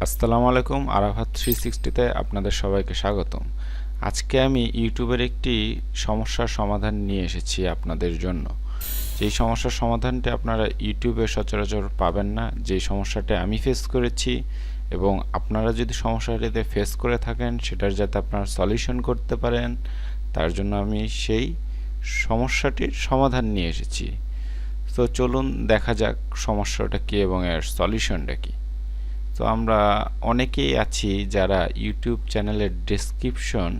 আসসালামু আলাইকুম। আরাফাত 360 তে আপনাদের সবাইকে স্বাগতম। আজকে আমি ইউটিউবের একটি সমস্যার সমাধান নিয়ে এসেছি আপনাদের জন্য। যেই সমস্যার সমাধানটি আপনারা ইউটিউবে সচরাচর পাবেন না, যেই সমস্যাটা আমি ফেস করেছি এবং আপনারা যদি সমস্যাটিতে ফেস করে থাকেন সেটার যাতে আপনারা সলিউশন করতে পারেন, তার জন্য আমি সেই সমস্যাটির সমাধান নিয়ে এসেছি। তো চলুন দেখা যাক সমস্যাটা কী এবং এর সলিউশনটা কী। তো আমরা অনেকেই আছি যারা ইউটিউব চ্যানেলের ডেসক্রিপশন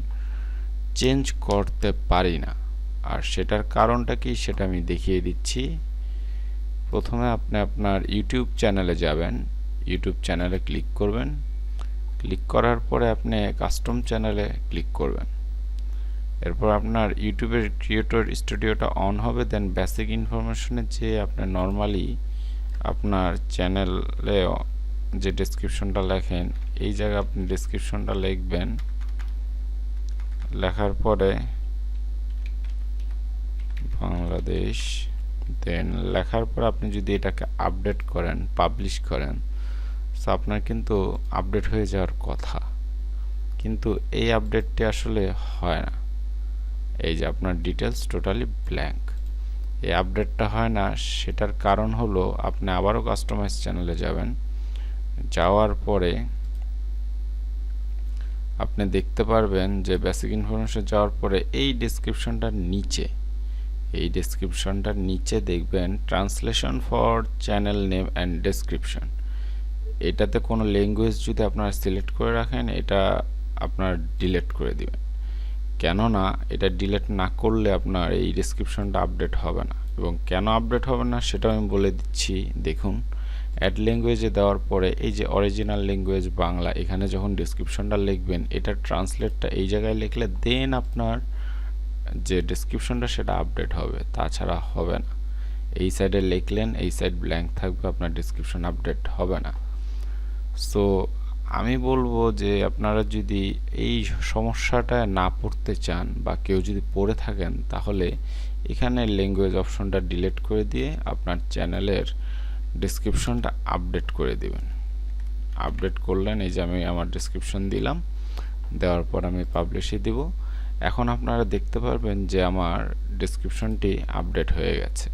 চেঞ্জ করতে পারি না, আর সেটার কারণটা কি সেটা আমি দেখিয়ে দিচ্ছি। প্রথমে আপনি আপনার ইউটিউব চ্যানেলে যাবেন, ইউটিউব চ্যানেলে ক্লিক করবেন, ক্লিক করার পরে আপনি কাস্টম চ্যানেলে ক্লিক করবেন। এরপর আপনার ইউটিউবের ক্রিয়েটর স্টুডিওটা অন হবে, দেন বেসিক ইনফরমেশনে যে আপনি নর্মালি আপনার চ্যানেলে যে ডেসক্রিপশনটা লেখেন এই জায়গায় আপনি ডেসক্রিপশনটা লিখবেন। লেখার পরে বাংলাদেশ, দেন লেখার পর আপনি যদি এটাকে আপডেট করেন, পাবলিশ করেন, তো আপনার কিন্তু আপডেট হয়ে যাওয়ার কথা, কিন্তু এই আপডেটটি আসলে হয় না। এই যে আপনার ডিটেলস টোটালি ব্ল্যাঙ্ক, এই আপডেটটা হয় না। সেটার কারণ হলো আপনি আবারও কাস্টমাইজ চ্যানেলে যাবেন, যাওয়ার পরে আপনি দেখতে পারবেন যে বেসিক ইনফরমেশন যাওয়ার পরে এই ডেসক্রিপশনটার নিচে দেখবেন translation for channel name and description. এটাতে কোনো ল্যাঙ্গুয়েজ যদি আপনারা সিলেক্ট করে রাখেন এটা আপনার ডিলিট করে দিবেন, কেননা এটা ডিলিট না করলে আপনার এই ডেসক্রিপশনটা আপডেট হবে না। এবং কেন আপডেট হবে না সেটাও আমি বলে দিচ্ছি। দেখুন, অ্যাড ল্যাঙ্গুয়েজে দেওয়ার পরে এই যে অরিজিনাল ল্যাঙ্গুয়েজ বাংলা, এখানে যখন ডেসক্রিপশনটা লিখবেন এটার ট্রান্সলেটটা এই জায়গায় লিখলে দেন আপনার যে ডেসক্রিপশনটা সেটা আপডেট হবে, তাছাড়া হবে না। এই সাইডে লিখলেন, এই সাইড ব্ল্যাঙ্ক থাকবে, আপনার ডেসক্রিপশন আপডেট হবে না। সো আমি বলবো যে আপনারা যদি এই সমস্যাটা না পড়তে চান বা কেউ যদি পড়ে থাকেন, তাহলে এখানে ল্যাঙ্গুয়েজ অপশনটা ডিলিট করে দিয়ে আপনার চ্যানেলের ডেসক্রিপশনটা আপডেট করে দিবেন। আপডেট করলেন, এই যে আমি আমার ডেসক্রিপশন দিলাম, দেওয়ার পর আমি পাবলিশে দিব। এখন আপনারা দেখতে পারবেন যে আমার ডেসক্রিপশনটি আপডেট হয়ে গেছে।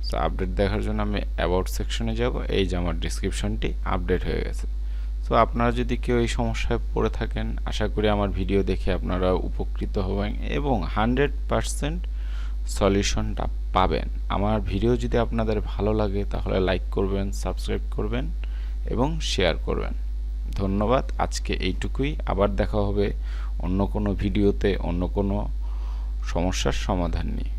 সো আপডেট দেখার জন্য আমি অ্যাবাউট সেকশনে যাব, এই যে আমার ডেসক্রিপশনটি আপডেট হয়ে গেছে। সো আপনারা যদি কেউ এই সমস্যায় পড়ে থাকেন, আশা করি আমার ভিডিও দেখে আপনারা উপকৃত হবেন এবং 100% সলিউশনটা পাবেন। আমার ভিডিও যদি আপনাদের ভালো লাগে তাহলে লাইক করবেন, সাবস্ক্রাইব করবেন এবং শেয়ার করবেন। ধন্যবাদ। আজকে এইটুকুই। আবার দেখা হবে অন্য কোনো ভিডিওতে অন্য কোনো সমস্যার সমাধান নিয়ে।